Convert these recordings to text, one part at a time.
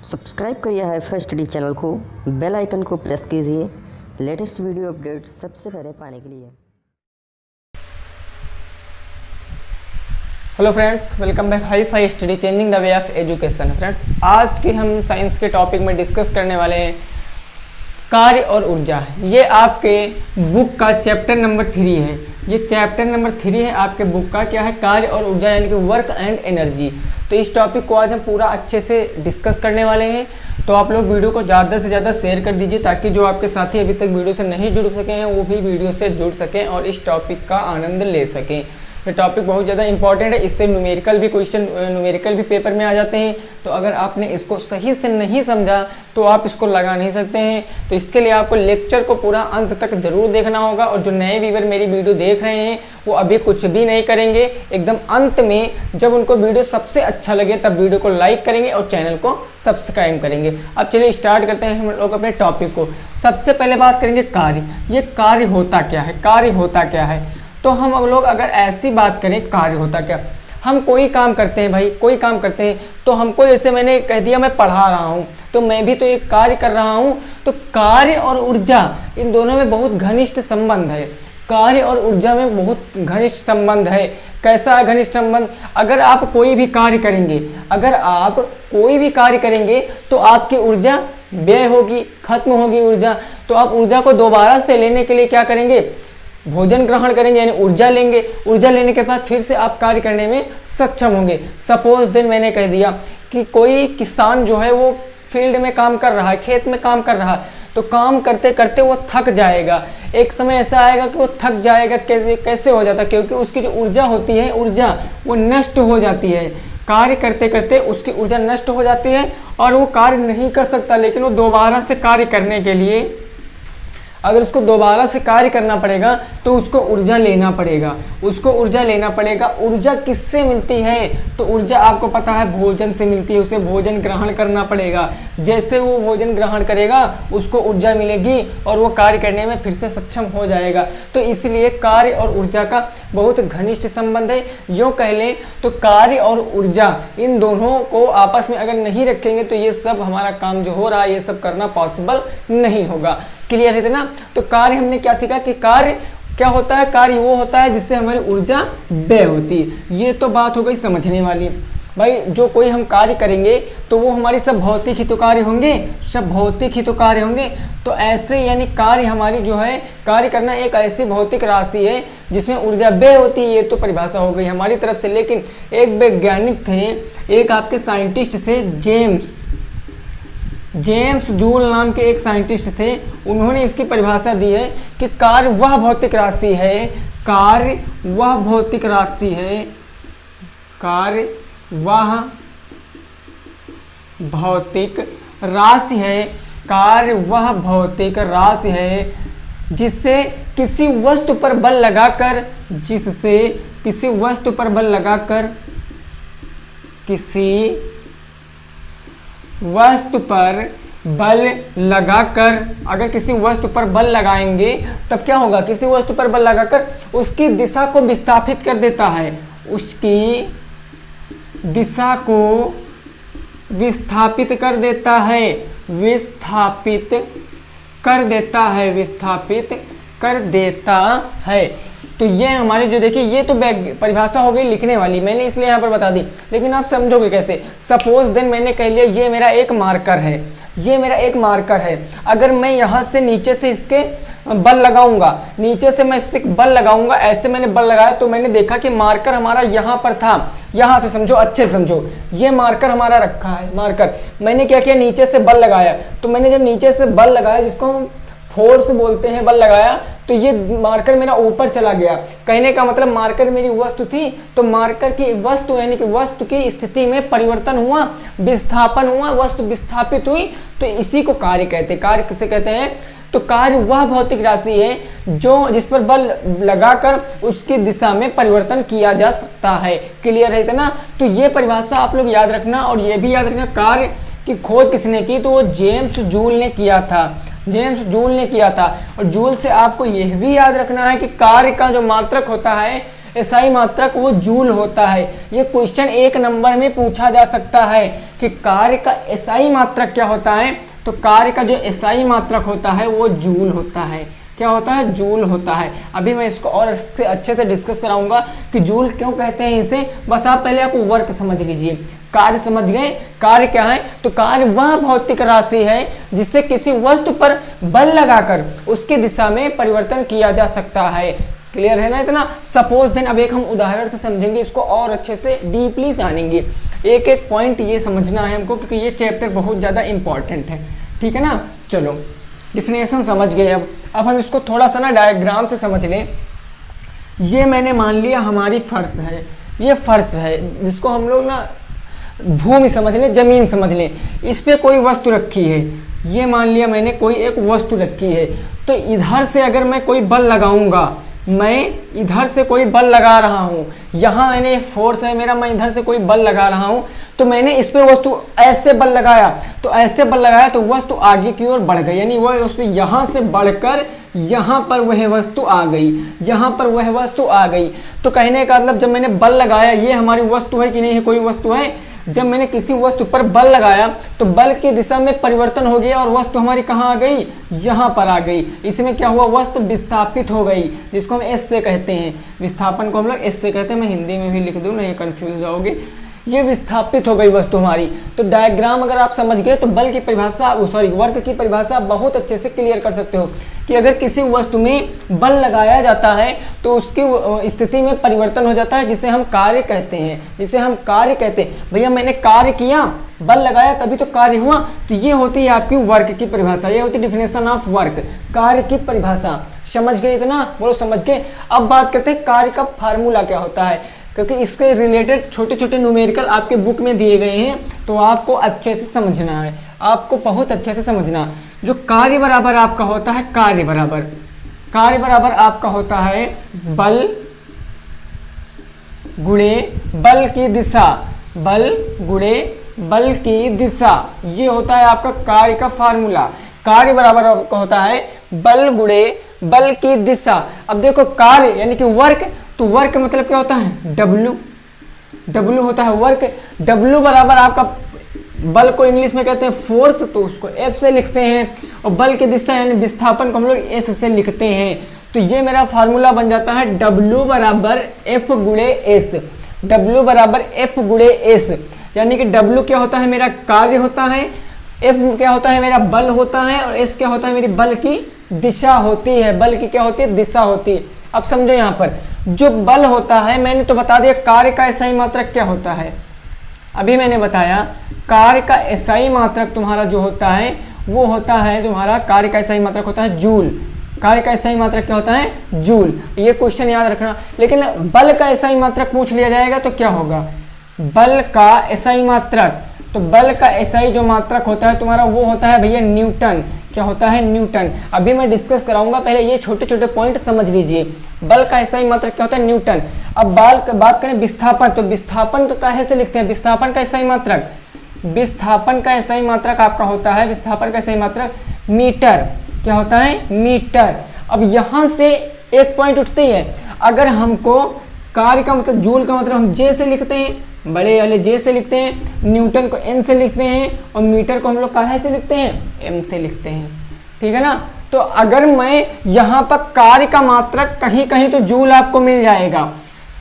Subscribe करिए hifi study channel को, bell icon को प्रेस कीजिए लेटेस्ट वीडियो अपडेट सबसे पहले पाने के लिए। Hello friends, welcome back hifi study changing the way of education. Friends, आज की हम साइंस के टॉपिक में डिस्कस करने वाले हैं कार्य और ऊर्जा। ये आपके बुक का चैप्टर नंबर 3 है। ये चैप्टर नंबर 3 है आपके बुक का। क्या है? कार्य और ऊर्जा, यानी कि वर्क एंड एनर्जी। तो इस टॉपिक को आज हम पूरा अच्छे से डिस्कस करने वाले हैं। तो आप लोग वीडियो को ज़्यादा से ज़्यादा शेयर कर दीजिए ताकि जो आपके साथी अभी तक वीडियो से नहीं जुड़ सके हैं वो भी वीडियो से जुड़ सकें और इस टॉपिक का आनंद ले सकें। ये टॉपिक बहुत ज़्यादा इंपॉर्टेंट है। इससे न्यूमेरिकल भी क्वेश्चन न्यूमेरिकल भी पेपर में आ जाते हैं। तो अगर आपने इसको सही से नहीं समझा तो आप इसको लगा नहीं सकते हैं। तो इसके लिए आपको लेक्चर को पूरा अंत तक जरूर देखना होगा। और जो नए व्यूअर मेरी वीडियो देख रहे हैं वो अभी कुछ भी नहीं करेंगे, एकदम अंत में जब उनको वीडियो सबसे अच्छा लगे तब वीडियो को लाइक करेंगे और चैनल को सब्सक्राइब करेंगे। अब चलिए स्टार्ट करते हैं हम लोग अपने टॉपिक को। सबसे पहले बात करेंगे कार्य। ये कार्य होता क्या है? कार्य होता क्या है? तो हम लोग अगर ऐसी बात करें कार्य होता क्या, हम कोई काम करते हैं भाई, कोई काम करते हैं तो हमको, जैसे मैंने कह दिया मैं पढ़ा रहा हूँ तो मैं भी तो एक कार्य कर रहा हूँ। तो कार्य और ऊर्जा इन दोनों में बहुत घनिष्ठ संबंध है। कार्य और ऊर्जा में बहुत घनिष्ठ संबंध है। कैसा है घनिष्ठ संबंध? अगर आप कोई भी कार्य करेंगे, अगर आप कोई भी कार्य करेंगे तो आपकी ऊर्जा व्यय होगी, खत्म होगी ऊर्जा। तो आप ऊर्जा को दोबारा से लेने के लिए क्या करेंगे? भोजन ग्रहण करेंगे, यानी ऊर्जा लेंगे। ऊर्जा लेने के बाद फिर से आप कार्य करने में सक्षम होंगे। सपोज दिन मैंने कह दिया कि कोई किसान जो है वो फील्ड में काम कर रहा है, खेत में काम कर रहा है, तो काम करते करते वो थक जाएगा। एक समय ऐसा आएगा कि वो थक जाएगा। कैसे हो जाता है? क्योंकि उसकी जो ऊर्जा होती है, ऊर्जा वो नष्ट हो जाती है। कार्य करते करते उसकी ऊर्जा नष्ट हो जाती है और वो कार्य नहीं कर सकता। लेकिन वो दोबारा से कार्य करने के लिए, अगर उसको दोबारा से कार्य करना पड़ेगा तो उसको ऊर्जा लेना पड़ेगा, उसको ऊर्जा लेना पड़ेगा। ऊर्जा किससे मिलती है? तो ऊर्जा आपको पता है भोजन से मिलती है। उसे भोजन ग्रहण करना पड़ेगा। जैसे वो भोजन ग्रहण करेगा उसको ऊर्जा मिलेगी और वो कार्य करने में फिर से सक्षम हो जाएगा। तो इसलिए कार्य और ऊर्जा का बहुत घनिष्ठ संबंध है। यूँ कह लें तो कार्य और ऊर्जा इन दोनों को आपस में अगर नहीं रखेंगे तो ये सब हमारा काम जो हो रहा है ये सब करना पॉसिबल नहीं होगा। क्लियर है ना? तो कार्य हमने क्या सीखा कि कार्य क्या होता है? कार्य वो होता है जिससे हमारी ऊर्जा व्यय होती है। ये तो बात हो गई समझने वाली। भाई जो कोई हम कार्य करेंगे तो वो हमारी सब भौतिक ही तो कार्य होंगे, सब भौतिक ही तो कार्य होंगे। तो ऐसे यानी कार्य हमारी जो है, कार्य करना एक ऐसी भौतिक राशि है जिसमें ऊर्जा व्यय होती है। ये तो परिभाषा हो गई हमारी तरफ से। लेकिन एक वैज्ञानिक थे, एक आपके साइंटिस्ट थे, जेम्स जूल नाम के एक साइंटिस्ट थे। उन्होंने इसकी परिभाषा दी है कि कार्य वह भौतिक राशि है, कार्य वह भौतिक राशि है, कार्य वह भौतिक राशि है, कार्य वह भौतिक राशि है जिससे किसी वस्तु पर बल लगाकर, जिससे किसी वस्तु पर बल लगाकर, किसी वस्तु पर बल लगाकर, अगर किसी वस्तु पर बल लगाएंगे तब क्या होगा? किसी वस्तु पर बल लगाकर उसकी दिशा को विस्थापित कर देता है, उसकी दिशा को विस्थापित कर देता है, विस्थापित कर देता है, विस्थापित कर देता है। तो ये हमारी जो देखिए ये तो परिभाषा हो गई लिखने वाली, मैंने इसलिए यहाँ पर बता दी। लेकिन आप समझोगे कैसे? सपोज देन मैंने कह लिया ये मेरा एक मार्कर है, ये मेरा एक मार्कर है। अगर मैं यहाँ से नीचे से इसके बल लगाऊंगा, नीचे से मैं इससे बल लगाऊंगा, ऐसे मैंने बल लगाया तो मैंने देखा कि मार्कर हमारा यहाँ पर था। यहाँ से समझो, अच्छे समझो, ये मार्कर हमारा रखा है। मार्कर मैंने क्या किया? नीचे से बल लगाया। तो मैंने जब नीचे से बल लगाया, जिसको हम फोर्स बोलते हैं, बल लगाया, तो ये मार्कर मेरा ऊपर चला गया। कहने का मतलब मार्कर मेरी वस्तु थी, तो मार्कर की वस्तु यानी कि वस्तु की स्थिति में परिवर्तन हुआ, विस्थापन हुआ, वस्तु विस्थापित हुई। तो इसी को कार्य कहते हैं। कार्य किसे कहते हैं? तो कार्य वह भौतिक राशि है जो जिस पर बल लगाकर उसकी दिशा में परिवर्तन किया जा सकता है। क्लियर है इतना? तो ये परिभाषा आप लोग याद रखना। और ये भी याद रखना कार्य की खोज किसने की? तो वो जेम्स जूल ने किया था, जेम्स जूल ने किया था। और जूल से आपको यह भी याद रखना है कि कार्य का जो मात्रक होता है एसआई मात्रक वो जूल होता है। ये क्वेश्चन 1 नंबर में पूछा जा सकता है कि कार्य का एसआई मात्रक क्या होता है। तो कार्य का जो एसआई मात्रक होता है वो जूल होता है। क्या होता है? जूल होता है। अभी मैं इसको और अच्छे से डिस्कस कराऊंगा कि जूल क्यों कहते हैं इसे। बस आप पहले आप वर्क समझ लीजिए, कार्य समझ गए। कार्य क्या है? तो कार्य वह भौतिक राशि है जिससे किसी वस्तु पर बल लगाकर उसकी दिशा में परिवर्तन किया जा सकता है। क्लियर है ना इतना? सपोज देन, अब एक हम उदाहरण से समझेंगे इसको और अच्छे से डीपली जानेंगे। एक एक पॉइंट ये समझना है हमको क्योंकि ये चैप्टर बहुत ज़्यादा इंपॉर्टेंट है। ठीक है ना? चलो डिफिनेशन समझ गए। अब हम इसको थोड़ा सा ना डायग्राम से समझ लें। ये मैंने मान लिया हमारी फर्श है, ये फर्श है जिसको हम लोग ना भूमि समझ लें, जमीन समझ लें। इस पे कोई वस्तु रखी है, ये मान लिया मैंने कोई एक वस्तु रखी है। तो इधर से अगर मैं कोई बल लगाऊंगा, मैं इधर से कोई बल लगा रहा हूँ, यहाँ मैंने फोर्स है मेरा, मैं इधर से कोई बल लगा रहा हूँ, तो मैंने इस पे वस्तु ऐसे बल लगाया, तो ऐसे बल लगाया तो वस्तु आगे की ओर बढ़ गई, यानी वह वस्तु यहाँ से बढ़कर यहाँ पर वह वस्तु आ गई, यहाँ पर वह वस्तु आ गई। तो कहने का मतलब जब मैंने बल लगाया, ये हमारी वस्तु है कि नहीं है? कोई वस्तु है। जब मैंने किसी वस्तु पर बल लगाया तो बल की दिशा में परिवर्तन हो गया और वस्तु हमारी कहाँ आ गई? यहाँ पर आ गई। इसमें क्या हुआ? वस्तु विस्थापित हो गई, जिसको हम एस से कहते हैं। विस्थापन को हम लोग एस से कहते हैं। मैं हिंदी में भी लिख दूँ, नहीं कंफ्यूज जाओगे। ये विस्थापित हो गई वस्तु हमारी। तो डायग्राम अगर आप समझ गए तो बल की परिभाषा, वर्क की परिभाषा बहुत अच्छे से क्लियर कर सकते हो कि अगर किसी वस्तु में बल लगाया जाता है तो उसकी स्थिति में परिवर्तन हो जाता है, जिसे हम कार्य कहते हैं, जिसे हम कार्य कहते हैं। भैया मैंने कार्य किया, बल लगाया तभी तो कार्य हुआ। तो ये होती है आपकी वर्क की परिभाषा, ये होती है डिफिनेशन ऑफ वर्क, कार्य की परिभाषा। समझ गए इतना? बोलो समझ गए। अब बात करते हैं कार्य का फार्मूला क्या होता है, क्योंकि इसके रिलेटेड छोटे छोटे न्यूमेरिकल आपके बुक में दिए गए हैं, तो आपको अच्छे से समझना है, आपको बहुत अच्छे से समझना। जो कार्य बराबर आपका होता है, कार्य बराबर आपका होता है बल गुणे बल की दिशा, बल गुणे बल की दिशा, ये होता है आपका कार्य का फार्मूला। कार्य बराबर आपका होता है बल गुणे बल की दिशा। अब देखो कार्य यानी कि वर्क, तो वर्क मतलब क्या होता है? W होता है वर्क। W बराबर आपका बल को इंग्लिश में कहते हैं फोर्स, तो उसको F से लिखते हैं, और बल की दिशा यानी विस्थापन को हम लोग S से लिखते हैं। तो ये मेरा फार्मूला बन जाता है W बराबर F गुणे S, W बराबर F गुणे S, यानी कि W क्या होता है? मेरा कार्य होता है, F क्या होता है? मेरा बल होता है, और S क्या होता है? मेरी बल की दिशा होती है, बल की क्या होती है? दिशा होती है। अब समझो यहाँ पर जो बल होता है, मैंने तो बता दिया कार्य का एसआई मात्रक क्या होता है। अभी मैंने बताया कार्य का एसआई मात्रक तुम्हारा जो होता है वो होता है तुम्हारा, कार्य का एसआई मात्रक होता है जूल। कार्य का एसआई मात्रक क्या होता है? जूल। ये क्वेश्चन याद रखना। लेकिन बल का एसआई मात्रक पूछ लिया जाएगा तो क्या होगा? बल का एसआई मात्रक, तो बल का एसआई जो मात्रक होता है तुम्हारा वो होता है भैया न्यूटन। क्या होता है? न्यूटन। अभी मैं डिस्कस कराऊंगा, पहले ये छोटे छोटे पॉइंट समझ लीजिए। बल का एसआई मात्रक क्या होता है? न्यूटन। अब बात करें विस्थापन, तो विस्थापन को काहे से लिखते हैं? विस्थापन का एसआई मात्रक, विस्थापन का एसआई मात्रक आपका होता है, विस्थापन का एसआई मात्रक मीटर। क्या होता है? मीटर। अब यहाँ से एक पॉइंट उठती है, अगर हमको कार्य का मतलब जूल का मतलब हम जे से लिखते हैं, बड़े वाले जे से लिखते हैं, न्यूटन को एन से लिखते हैं, और मीटर को हम लोग काहे से लिखते हैं? एम से लिखते हैं। ठीक है ना? तो अगर मैं यहाँ पर कार्य का मात्रक कहीं कहीं तो जूल आपको मिल जाएगा,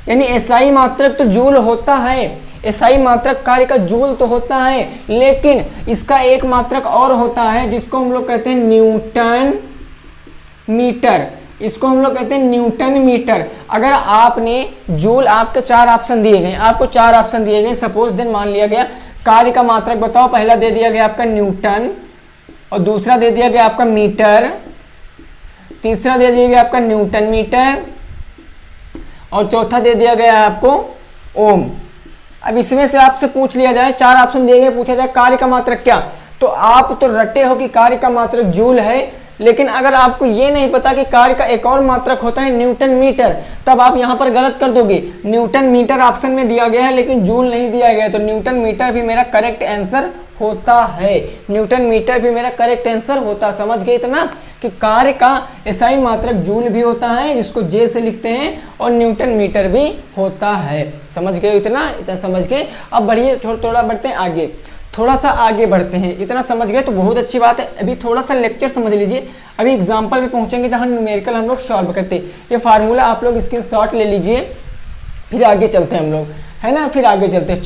यानी एसआई मात्रक तो जूल होता है, एसआई मात्रक कार्य का जूल तो होता है, लेकिन इसका एक मात्रक और होता है जिसको हम लोग कहते हैं न्यूटन मीटर। इसको हम लोग कहते हैं न्यूटन मीटर। अगर आपने जूल, आपके 4 ऑप्शन दिए गए, आपको 4 ऑप्शन दिए गए, सपोज देन मान लिया गया कार्य का मात्रक बताओ, पहला दे दिया गया आपका न्यूटन, और दूसरा दे दिया गया आपका मीटर, तीसरा दे दिया गया आपका न्यूटन मीटर, और चौथा दे दिया गया आपको ओम। अब इसमें से आपसे पूछ लिया जाए, 4 ऑप्शन दिए गए, पूछा जाए कार्य का मात्रक क्या, तो आप तो रटे हो कि कार्य का मात्रक जूल है, लेकिन अगर आपको ये नहीं पता कि कार्य का एक और मात्रक होता है न्यूटन मीटर, तब आप यहाँ पर गलत कर दोगे। न्यूटन मीटर ऑप्शन में दिया गया है लेकिन जूल नहीं दिया गया है, तो न्यूटन मीटर भी मेरा करेक्ट आंसर होता है। न्यूटन मीटर भी मेरा करेक्ट आंसर होता। समझ गए इतना कि कार्य का ऐसा मात्रक जूल भी होता है जिसको जे से लिखते हैं, और न्यूटन मीटर भी होता है। समझ गए इतना समझ गए। अब बढ़िए थोड़ा बढ़ते हैं आगे, थोड़ा सा आगे बढ़ते हैं। इतना समझ गए तो बहुत अच्छी बात है। अभी थोड़ा सा लेक्चर समझ लीजिए, अभी एग्जाम्पल में पहुंचेंगे जहाँ न्यूमेरिकल हम लोग सॉल्व करते हैं। ये फार्मूला आप लोग स्क्रीनशॉट ले लीजिए, फिर आगे चलते हैं हम लोग, है ना। फिर आगे चलते हैं।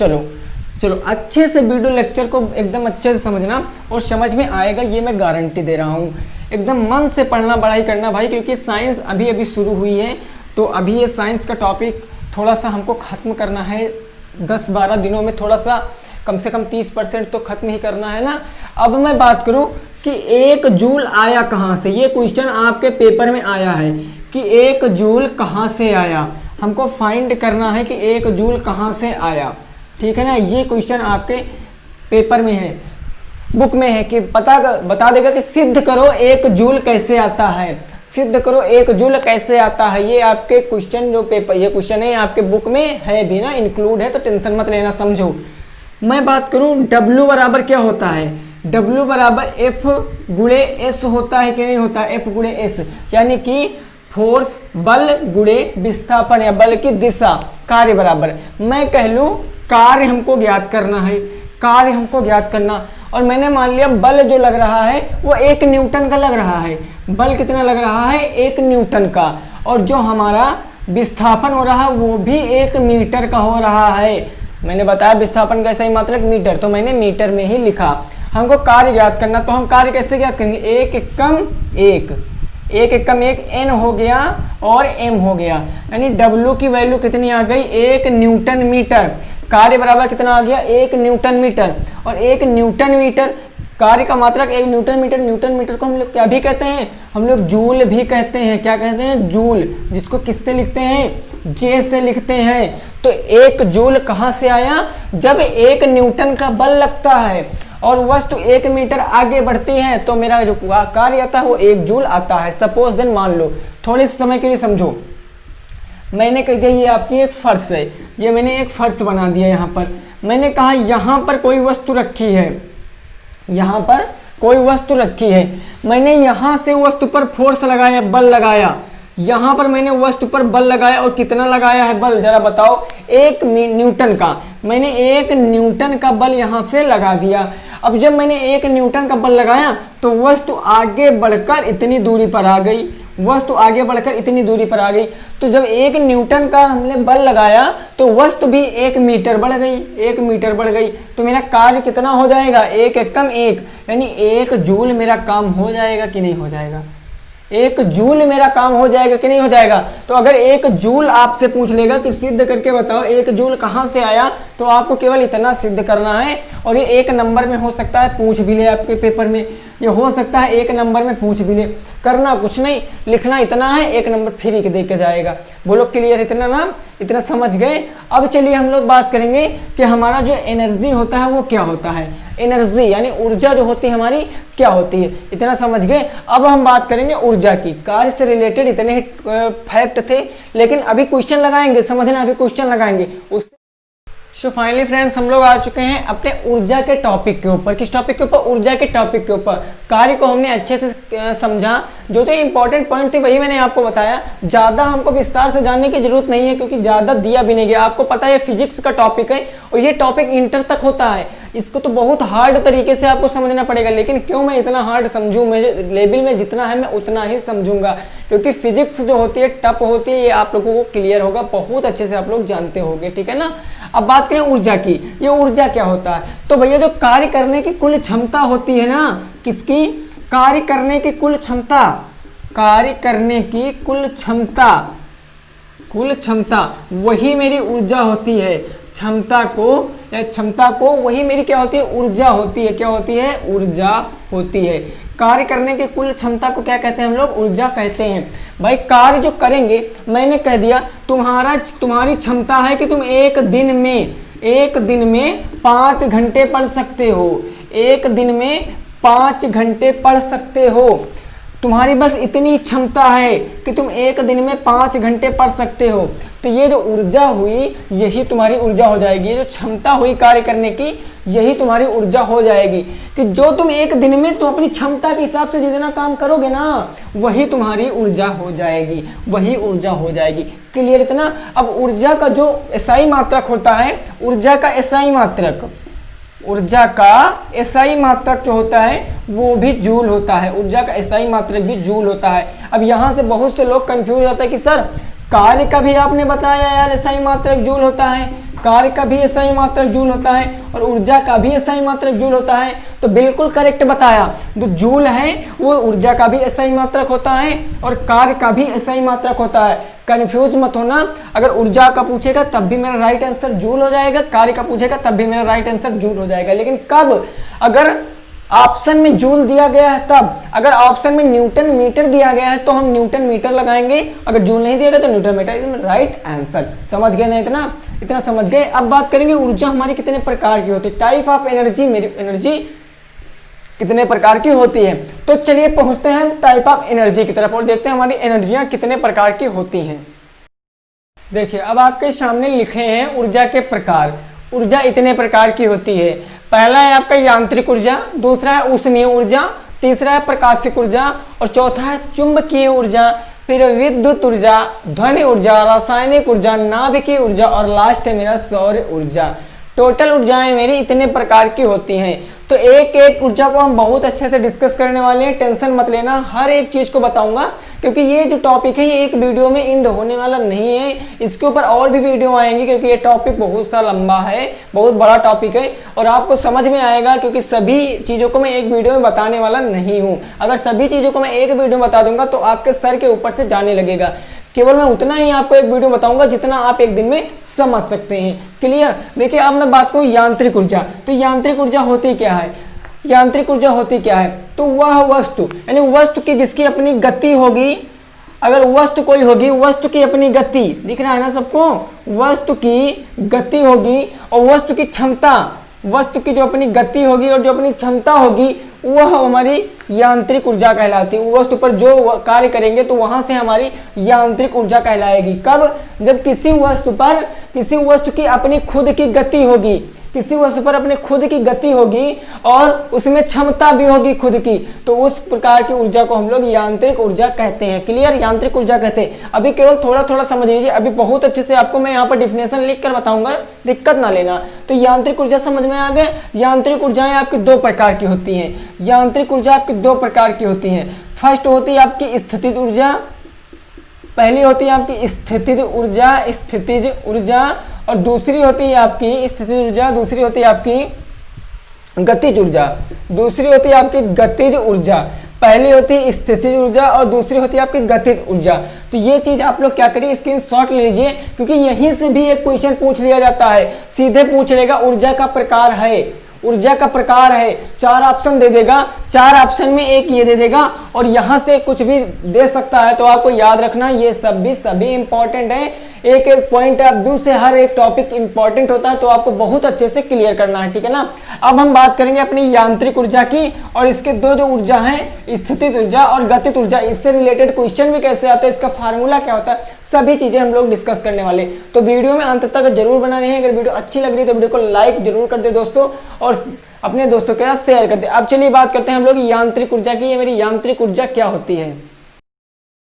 चलो अच्छे से वीडियो लेक्चर को एकदम अच्छे से समझना और समझ में आएगा, ये मैं गारंटी दे रहा हूँ। एकदम मन से पढ़ना पढ़ाई करना भाई, क्योंकि साइंस अभी अभी शुरू हुई है, तो अभी ये साइंस का टॉपिक थोड़ा सा हमको ख़त्म करना है 10-12 दिनों में, थोड़ा सा कम से कम 30% तो खत्म ही करना है ना। अब मैं बात करूं कि 1 जूल आया कहाँ से, ये क्वेश्चन आपके पेपर में आया है कि 1 जूल कहाँ से आया, हमको फाइंड करना है कि 1 जूल कहाँ से आया, ठीक है ना। ये क्वेश्चन आपके पेपर में है, बुक में है कि बता देगा कि सिद्ध करो 1 जूल कैसे आता है, सिद्ध करो 1 जूल कैसे आता है। ये आपके क्वेश्चन जो पेपर, ये क्वेश्चन है आपके बुक में है भी ना, इंक्लूड है, तो टेंशन मत लेना, समझो। मैं बात करूं W बराबर क्या होता है, W बराबर F गुणे S होता है कि नहीं होता है, F गुणे S, यानी कि फोर्स बल गुणे विस्थापन या बल की दिशा, कार्य बराबर। मैं कह लूं कार्य हमको ज्ञात करना है, कार्य हमको ज्ञात करना, और मैंने मान लिया बल जो लग रहा है वो 1 न्यूटन का लग रहा है। बल कितना लग रहा है, 1 न्यूटन का, और जो हमारा विस्थापन हो रहा है वो भी 1 मीटर का हो रहा है। मैंने बताया विस्थापन का सही मात्रक मीटर, तो मैंने मीटर में ही लिखा। हमको कार्य ज्ञात करना, तो हम कार्य कैसे ज्ञात करेंगे, 1 एकम 1 n हो गया और m हो गया, यानी W की वैल्यू कितनी आ गई, 1 न्यूटन मीटर। कार्य बराबर कितना आ गया, 1 न्यूटन मीटर, और 1 न्यूटन मीटर कार्य का मात्रक 1 न्यूटन मीटर। न्यूटन मीटर को हम लोग क्या भी कहते हैं, हम लोग जूल भी कहते हैं। क्या कहते हैं, जूल, जिसको किससे लिखते हैं, जे से लिखते हैं। तो 1 जूल कहाँ से आया, जब 1 न्यूटन का बल लगता है और वस्तु 1 मीटर आगे बढ़ती है, तो मेरा जो कार्य आता है वो 1 जूल आता है। सपोज देन मान लो, थोड़े से समय के लिए समझो, मैंने कह दिया ये आपकी एक फर्श है, ये मैंने एक फर्श बना दिया। यहाँ पर मैंने कहा यहाँ पर कोई वस्तु रखी है, यहाँ पर कोई वस्तु रखी है, मैंने यहाँ से वस्तु पर फोर्स लगाया, बल लगाया, यहाँ पर मैंने वस्तु पर बल लगाया, और कितना लगाया है बल, जरा बताओ, 1 न्यूटन का। मैंने 1 न्यूटन का बल यहाँ से लगा दिया। अब जब मैंने 1 न्यूटन का बल लगाया तो वस्तु आगे बढ़कर इतनी दूरी पर आ गई, वस्तु आगे बढ़कर इतनी दूरी पर आ गई। तो जब 1 न्यूटन का हमने बल लगाया तो वस्तु भी 1 मीटर बढ़ गई, 1 मीटर बढ़ गई। तो मेरा कार्य कितना हो जाएगा, 1 एकम 1, यानी 1 जूल मेरा काम हो जाएगा कि नहीं हो जाएगा, 1 जूल मेरा काम हो जाएगा कि नहीं हो जाएगा। तो अगर 1 जूल आपसे पूछ लेगा कि सिद्ध करके बताओ 1 जूल कहाँ से आया, तो आपको केवल इतना सिद्ध करना है। और ये 1 नंबर में हो सकता है पूछ भी ले आपके पेपर में, ये हो सकता है 1 नंबर में पूछ भी ले। करना कुछ नहीं, लिखना इतना है, 1 नंबर फ्री के दे के जाएगा। बोलो क्लियर, इतना ना, इतना समझ गए। अब चलिए हम लोग बात करेंगे कि हमारा जो एनर्जी होता है वो क्या होता है। एनर्जी यानी ऊर्जा जो होती है हमारी क्या होती है, इतना समझ गए। अब हम बात करेंगे ऊर्जा की। कार्य से रिलेटेड इतने ही फैक्ट थे, लेकिन अभी क्वेश्चन लगाएंगे, समझना, अभी क्वेश्चन लगाएंगे उससे। सो फाइनली फ्रेंड्स, हम लोग आ चुके हैं अपने ऊर्जा के टॉपिक के ऊपर। किस टॉपिक के ऊपर, ऊर्जा के टॉपिक के ऊपर। कार्य को हमने अच्छे से समझा, जो जो इंपॉर्टेंट पॉइंट थे वही मैंने आपको बताया। ज़्यादा हमको विस्तार से जानने की जरूरत नहीं है, क्योंकि ज़्यादा दिया भी नहीं गया। आपको पता है फिजिक्स का टॉपिक है और ये टॉपिक इंटर तक होता है, इसको तो बहुत हार्ड तरीके से आपको समझना पड़ेगा। लेकिन क्यों मैं इतना हार्ड समझूं, मुझे लेवल में जितना है मैं उतना ही समझूंगा, क्योंकि फिजिक्स जो होती है टफ होती है, ये आप लोगों को क्लियर होगा, बहुत अच्छे से आप लोग जानते होंगे, ठीक है ना। अब बात करें ऊर्जा की। ये ऊर्जा क्या होता है, तो भैया जो कार्य करने की कुल क्षमता होती है ना, किसकी, कार्य करने की कुल क्षमता, कार्य करने की कुल क्षमता, कुल क्षमता वही मेरी ऊर्जा होती है। क्षमता को वही मेरी क्या होती है, ऊर्जा होती है। क्या होती है, ऊर्जा होती है। कार्य करने की कुल क्षमता को क्या कहते हैं हम लोग, ऊर्जा कहते हैं। भाई कार्य जो करेंगे, मैंने कह दिया तुम्हारी क्षमता है कि तुम एक दिन में 5 घंटे पढ़ सकते हो, एक दिन में 5 घंटे पढ़ सकते हो। तुम्हारी बस इतनी क्षमता है कि तुम एक दिन में 5 घंटे पढ़ सकते हो, तो ये जो ऊर्जा हुई यही तुम्हारी ऊर्जा हो जाएगी। ये जो क्षमता हुई कार्य करने की यही तुम्हारी ऊर्जा हो जाएगी, कि जो तुम एक दिन में तुम अपनी क्षमता के हिसाब से जितना काम करोगे ना वही तुम्हारी ऊर्जा हो जाएगी, वही ऊर्जा हो जाएगी। क्लियर इतना? अब ऊर्जा का जो एसआई मात्रक होता है, ऊर्जा का एसआई मात्रक, ऊर्जा का एसआई मात्रक जो होता है वो भी जूल होता है। ऊर्जा का एसआई मात्रक भी जूल होता है। अब यहाँ से बहुत से लोग कंफ्यूज होता है कि सर कार्य का भी आपने बताया यार एसआई मात्रक जूल होता है, कार्य का भी एसआई मात्रक जूल होता है और ऊर्जा का भी एसआई मात्रक जूल होता है। तो बिल्कुल करेक्ट बताया, जो जूल है वो ऊर्जा का भी एसआई मात्रक होता है और कार्य का भी एसआई मात्रक होता है। कंफ्यूज मत होना, अगर ऊर्जा का पूछेगा तब भी मेरा राइट आंसर जूल हो जाएगा, कार्य का पूछेगा तब भी मेरा राइट आंसर जूल हो जाएगा। लेकिन कब? अगर ऑप्शन में जूल दिया गया है तब। अगर ऑप्शन में न्यूटन मीटर दिया गया है तो हम न्यूटन मीटर लगाएंगे, अगर जूल नहीं दिया गया तो newton metre. Is right answer. समझ गए ना? इतना समझ गए। अब बात करेंगे ऊर्जा हमारी कितने प्रकार की होती है, टाइप ऑफ एनर्जी, मेरी एनर्जी कितने प्रकार की होती है। तो चलिए पहुंचते हैं टाइप ऑफ एनर्जी की तरफ और देखते हैं हमारी एनर्जियां कितने प्रकार की होती हैं। देखिए अब आपके सामने लिखे हैं ऊर्जा के प्रकार। ऊर्जा इतने प्रकार की होती है। पहला है आपका यांत्रिक ऊर्जा, दूसरा है ऊष्मीय ऊर्जा, तीसरा है प्रकाशिक ऊर्जा और चौथा है चुंबकीय ऊर्जा, फिर विद्युत ऊर्जा, ध्वनि ऊर्जा, रासायनिक ऊर्जा, नाभिकीय ऊर्जा और लास्ट है मेरा सौर ऊर्जा। टोटल ऊर्जाएं मेरी इतने प्रकार की होती हैं। तो एक एक ऊर्जा को हम बहुत अच्छे से डिस्कस करने वाले हैं, टेंशन मत लेना, हर एक चीज को बताऊंगा, क्योंकि ये जो टॉपिक है ये एक वीडियो में एंड होने वाला नहीं है, इसके ऊपर और भी वीडियो आएंगे, क्योंकि ये टॉपिक बहुत सा लंबा है, बहुत बड़ा टॉपिक है और आपको समझ में आएगा, क्योंकि सभी चीजों को मैं एक वीडियो में बताने वाला नहीं हूँ। अगर सभी चीजों को मैं एक वीडियो में बता दूंगा तो आपके सर के ऊपर से जाने लगेगा। केवल मैं उतना ही आपको एक वीडियो बताऊंगा जितना आप एक दिन में समझ सकते हैं। क्लियर? देखिए अब मैं बात करूं यांत्रिक ऊर्जा। तो यांत्रिक ऊर्जा होती क्या है? यांत्रिक ऊर्जा होती क्या है? तो वह वस्तु, यानी वस्तु की जिसकी अपनी गति होगी, अगर वस्तु कोई होगी, वस्तु की अपनी गति, दिख रहा है ना सबको, वस्तु की गति होगी और वस्तु की क्षमता, वस्तु की जो अपनी गति होगी और जो अपनी क्षमता होगी वह हमारी यांत्रिक ऊर्जा कहलाती है। वस्तु पर जो कार्य करेंगे तो वहां से हमारी यांत्रिक ऊर्जा कहलाएगी। कब? जब किसी वस्तु की अपनी खुद की गति होगी, किसी वस्तु पर अपने खुद की गति होगी और उसमें क्षमता भी होगी खुद की, तो उस प्रकार की ऊर्जा को हम लोग यांत्रिक ऊर्जा कहते हैं। क्लियर? यांत्रिक ऊर्जा कहते हैं। अभी केवल थोड़ा थोड़ा समझ लीजिए, अभी बहुत अच्छे से आपको मैं यहाँ पर डिफिनेशन लिख कर बताऊंगा, दिक्कत ना लेना। तो यांत्रिक ऊर्जा समझ में आ गए। यांत्रिक ऊर्जाएं आपकी दो प्रकार की होती हैं। यांत्रिक ऊर्जा आपकी दो प्रकार की होती है। फर्स्ट होती है आपकी स्थितिज ऊर्जा, पहली होती है आपकी स्थितिज ऊर्जा और दूसरी होती है आपकी स्थितिज ऊर्जा, दूसरी होती है आपकी गतिज ऊर्जा, दूसरी होती है आपकी गतिज ऊर्जा। पहली होती है स्थितिज ऊर्जा और दूसरी होती है आपकी गतिज ऊर्जा। तो ये चीज आप लोग क्या करिए, स्क्रीनशॉट ले लीजिए, क्योंकि यहीं से भी एक क्वेश्चन पूछ लिया जाता है, सीधे पूछ लेगा ऊर्जा का प्रकार है, ऊर्जा का प्रकार है, 4 ऑप्शन दे देगा, 4 ऑप्शन में एक ये दे देगा और यहां से कुछ भी दे सकता है। तो आपको याद रखना ये सभी इंपॉर्टेंट है। एक एक पॉइंट ऑफ व्यू से हर एक टॉपिक इंपॉर्टेंट होता है, तो आपको बहुत अच्छे से क्लियर करना है, ठीक है ना। अब हम बात करेंगे अपनी यांत्रिक ऊर्जा की और इसके दो जो ऊर्जा है, स्थितिज ऊर्जा और गतिज ऊर्जा, इससे रिलेटेड क्वेश्चन भी कैसे आता है, इसका फार्मूला क्या होता है, सभी चीजें हम लोग डिस्कस करने वाले। तो वीडियो में अंत तक जरूर बना रहे हैं। अगर वीडियो अच्छी लग रही है तो वीडियो को लाइक जरूर कर दे दोस्तों और अपने दोस्तों के साथ शेयर कर दे। अब चलिए बात करते हैं हम लोग यांत्रिक ऊर्जा की। ये मेरी यांत्रिक ऊर्जा क्या होती है।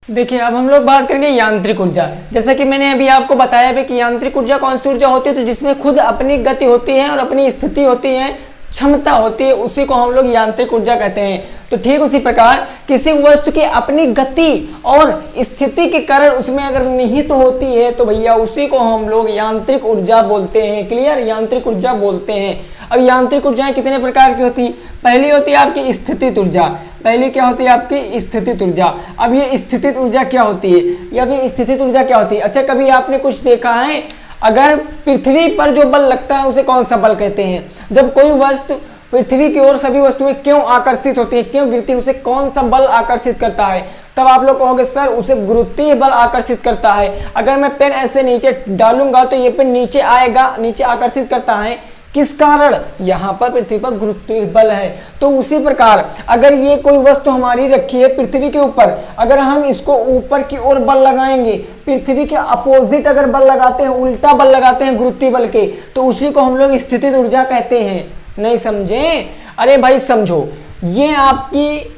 देखिए अब हम लोग बात करेंगे यांत्रिक ऊर्जा। जैसा कि मैंने अभी आपको बताया भी कि यांत्रिक ऊर्जा कौन सी ऊर्जा होती है, तो जिसमें खुद अपनी गति होती है और अपनी स्थिति होती है, क्षमता होती है, उसी को हम लोग यांत्रिक ऊर्जा कहते हैं। तो ठीक उसी प्रकार किसी वस्तु की अपनी गति और स्थिति के कारण उसमें अगर निहित होती है तो भैया उसी को हम लोग यांत्रिक ऊर्जा बोलते हैं। क्लियर? यांत्रिक ऊर्जा बोलते हैं। अब यांत्रिक ऊर्जाएं कितने प्रकार की होती है? पहली होती है आपकी स्थितिज ऊर्जा। पहली क्या होती है आपकी स्थितिज ऊर्जा। अब ये स्थितिज ऊर्जा क्या होती है? या अभी स्थितिज ऊर्जा क्या होती है? अच्छा, कभी आपने कुछ देखा है, अगर पृथ्वी पर जो बल लगता है उसे कौन सा बल कहते हैं? जब कोई वस्तु पृथ्वी की ओर सभी वस्तुएं क्यों आकर्षित होती है, क्यों गिरती है, उसे कौन सा बल आकर्षित करता है? तब आप लोग कहोगे सर उसे गुरुत्वीय बल आकर्षित करता है। अगर मैं पेन ऐसे नीचे डालूंगा तो ये पेन नीचे आएगा, नीचे आकर्षित करता है। किस कारण? यहाँ पर पृथ्वी पर गुरुत्वीय बल है। तो उसी प्रकार अगर ये कोई वस्तु हमारी रखी है पृथ्वी के ऊपर, अगर हम इसको ऊपर की ओर बल लगाएंगे, पृथ्वी के अपोजिट अगर बल लगाते हैं, उल्टा बल लगाते हैं गुरुत्वीय बल के, तो उसी को हम लोग स्थितिज ऊर्जा कहते हैं। नहीं समझे? अरे भाई समझो, ये आपकी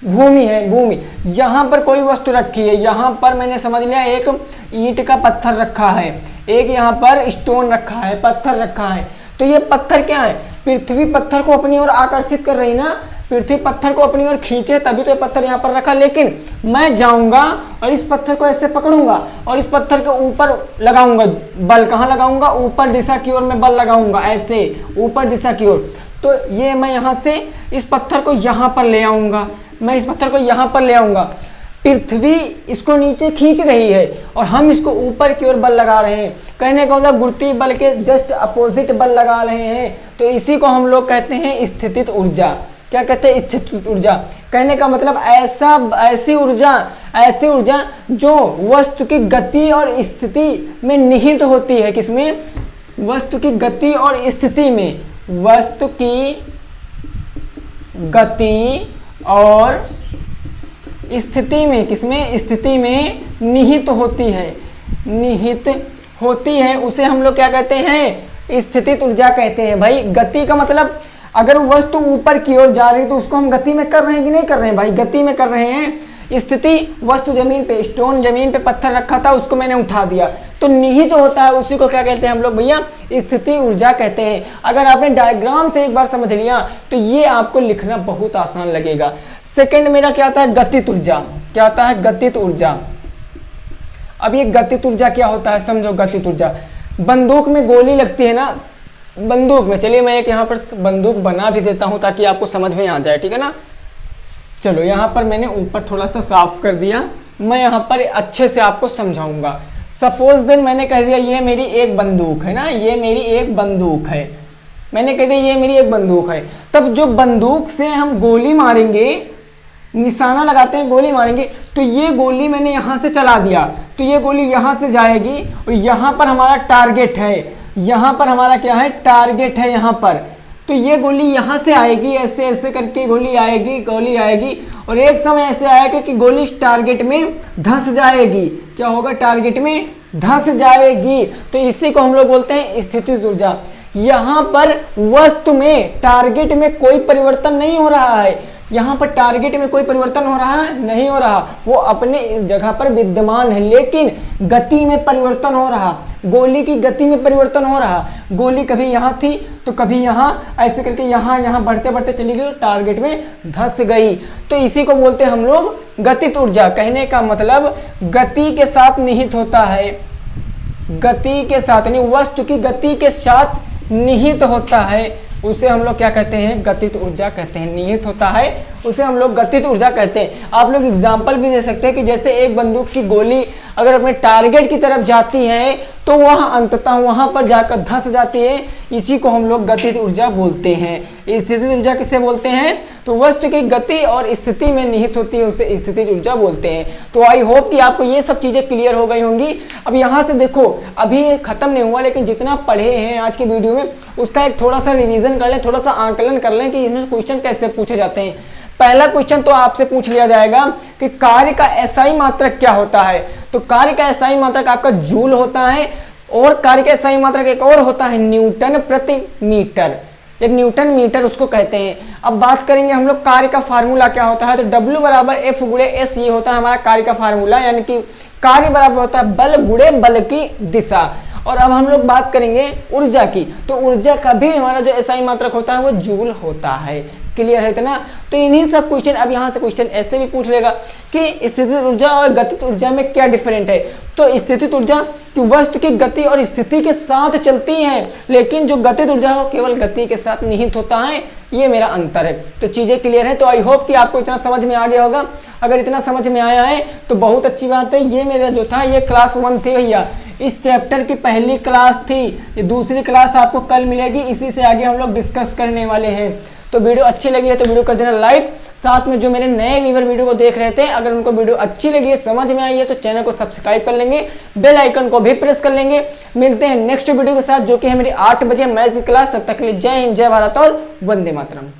भूमि है, भूमि, यहाँ पर कोई वस्तु रखी है, यहाँ पर मैंने समझ लिया एक ईंट का पत्थर रखा है, एक यहाँ पर स्टोन रखा है, पत्थर रखा है। तो ये पत्थर क्या है? पृथ्वी पत्थर को अपनी ओर आकर्षित कर रही ना, पृथ्वी पत्थर को अपनी ओर खींचे तभी तो ये पत्थर यहाँ पर रखा। लेकिन मैं जाऊंगा और इस पत्थर को ऐसे पकड़ूंगा और इस पत्थर के ऊपर लगाऊंगा बल। कहाँ लगाऊंगा? ऊपर दिशा की ओर मैं बल लगाऊंगा, ऐसे ऊपर दिशा की ओर। तो ये मैं यहाँ से इस पत्थर को यहाँ पर ले आऊंगा, मैं इस पत्थर को यहाँ पर ले आऊंगा, पृथ्वी इसको नीचे खींच रही है और हम इसको ऊपर की ओर बल लगा रहे हैं। कहने का मतलब गुरुत्वीय बल के जस्ट अपोजिट बल लगा रहे हैं। तो इसी को हम लोग कहते हैं स्थितिज ऊर्जा। क्या कहते हैं? स्थितिज ऊर्जा। कहने का मतलब ऐसी ऊर्जा जो वस्तु की गति और स्थिति में निहित होती है। किसमें? वस्तु की गति और स्थिति में, वस्तु की गति और स्थिति में, किसमें? स्थिति में निहित होती है, निहित होती है, उसे हम लोग क्या कहते हैं? स्थितिज ऊर्जा कहते हैं। भाई गति का मतलब अगर वस्तु ऊपर की ओर जा रही है तो उसको हम गति में कर रहे हैं कि नहीं कर रहे हैं? भाई गति में कर रहे हैं। स्थिति, वस्तु जमीन पे, स्टोन जमीन पे पत्थर रखा था, उसको मैंने उठा दिया, तो निहित होता है, उसी को क्या कहते हैं हम लोग भैया? स्थिति ऊर्जा कहते हैं। अगर आपने डायग्राम से एक बार समझ लिया तो ये आपको लिखना बहुत आसान लगेगा। सेकंड मेरा क्या आता है? गतिज ऊर्जा। क्या आता है? गतिज ऊर्जा। अब ये गतिज ऊर्जा क्या होता है समझो। गतिज ऊर्जा, बंदूक में गोली लगती है ना, बंदूक में, चलिए मैं एक यहाँ पर बंदूक बना भी देता हूँ ताकि आपको समझ में आ जाए, ठीक है ना। चलो यहाँ पर मैंने ऊपर थोड़ा सा साफ कर दिया, मैं यहाँ पर अच्छे से आपको समझाऊंगा। सपोज देन मैंने कह दिया ये मेरी एक बंदूक है ना, ये मेरी एक बंदूक है, मैंने कह दिया ये मेरी एक बंदूक है। तब जो बंदूक से हम गोली मारेंगे, निशाना लगाते हैं, गोली मारेंगे, तो ये गोली मैंने यहाँ से चला दिया तो ये गोली यहाँ से जाएगी और यहाँ पर हमारा टारगेट है, यहाँ पर हमारा क्या है? टारगेट है यहाँ पर। तो ये गोली यहाँ से आएगी, ऐसे ऐसे करके गोली आएगी और एक समय ऐसे आएगा कि गोली इस टारगेट में धंस जाएगी। क्या होगा? टारगेट में धंस जाएगी। तो इसी को हम लोग बोलते हैं स्थितिज ऊर्जा। यहाँ पर वस्तु में, टारगेट में कोई परिवर्तन नहीं हो रहा है, यहाँ पर टारगेट में कोई परिवर्तन हो रहा है? नहीं हो रहा, वो अपने जगह पर विद्यमान है, लेकिन गति में परिवर्तन हो रहा, गोली की गति में परिवर्तन हो रहा। गोली कभी यहाँ थी तो कभी यहाँ, ऐसे करके यहाँ बढ़ते बढ़ते चली गई, टारगेट में धंस गई। तो इसी को बोलते हैं हम लोग गतिज ऊर्जा। कहने का मतलब गति के साथ निहित होता है, गति के साथ, यानी वस्तु की गति के साथ निहित होता है, उसे हम लोग क्या कहते हैं? गतिज ऊर्जा कहते हैं। निहित होता है उसे हम लोग गतिज ऊर्जा कहते हैं। आप लोग एग्जाम्पल भी दे सकते हैं कि जैसे एक बंदूक की गोली अगर अपने टारगेट की तरफ जाती है तो वह अंततः वहां पर जाकर धंस जाती है, इसी को हम लोग गतिज ऊर्जा बोलते हैं। स्थितिज ऊर्जा किसे बोलते हैं? तो वस्तु की गति और स्थिति में निहित होती है, उसे स्थितिज ऊर्जा बोलते हैं। तो आई होप कि आपको ये सब चीजें क्लियर हो गई होंगी। अब यहाँ से देखो, अभी खत्म नहीं हुआ, लेकिन जितना पढ़े हैं आज की वीडियो में उसका एक थोड़ा सा रिविजन कर लें, थोड़ा सा आकलन कर लें कि इनमें क्वेश्चन कैसे पूछे जाते हैं। पहला क्वेश्चन तो आपसे पूछ लिया जाएगा कि कार्य का एसआई मात्रक क्या होता है। तो कार्य का एसआई मात्रक आपका जूल होता है और कार्य का एसआई मात्रक एक और होता है न्यूटन प्रति मीटर, या न्यूटन मीटर उसको कहते हैं। अब बात करेंगे हम लोग कार्य का फार्मूला क्या होता है। तो W बराबर F गुणे S, ये होता है हमारा कार्य का फार्मूला, यानी कि कार्य बराबर होता है बल गुणे बल की दिशा। और अब हम लोग बात करेंगे ऊर्जा की। तो ऊर्जा का भी हमारा जो एसआई मात्रक होता है वो जूल होता है। क्लियर है इतना? तो इन्हीं सब क्वेश्चन, अब यहाँ से क्वेश्चन ऐसे भी पूछ लेगा कि स्थितिज ऊर्जा और गतिज ऊर्जा में क्या डिफरेंट है। तो स्थितिज ऊर्जा कि वस्तु की गति और स्थिति के साथ चलती है, लेकिन जो गतिज ऊर्जा है केवल गति के साथ निहित होता है, ये मेरा अंतर है। तो चीजें क्लियर है। तो आई होप कि आपको इतना समझ में आ गया होगा। अगर इतना समझ में आया है तो बहुत अच्छी बात है। ये मेरा जो था ये क्लास 1 थी भैया, इस चैप्टर की पहली क्लास थी। ये दूसरी क्लास आपको कल मिलेगी, इसी से आगे हम लोग डिस्कस करने वाले हैं। तो वीडियो अच्छी लगी है तो वीडियो कर देना लाइक। साथ में जो मेरे नए व्यूअर वीडियो को देख रहे थे, अगर उनको वीडियो अच्छी लगी है, समझ में आई है, तो चैनल को सब्सक्राइब कर लेंगे, बेल आइकन को भी प्रेस कर लेंगे। मिलते हैं नेक्स्ट वीडियो के साथ जो कि है मेरी 8 बजे मैथ की क्लास। तब तक के लिए जय हिंद, जय भारत और वंदे मातरम।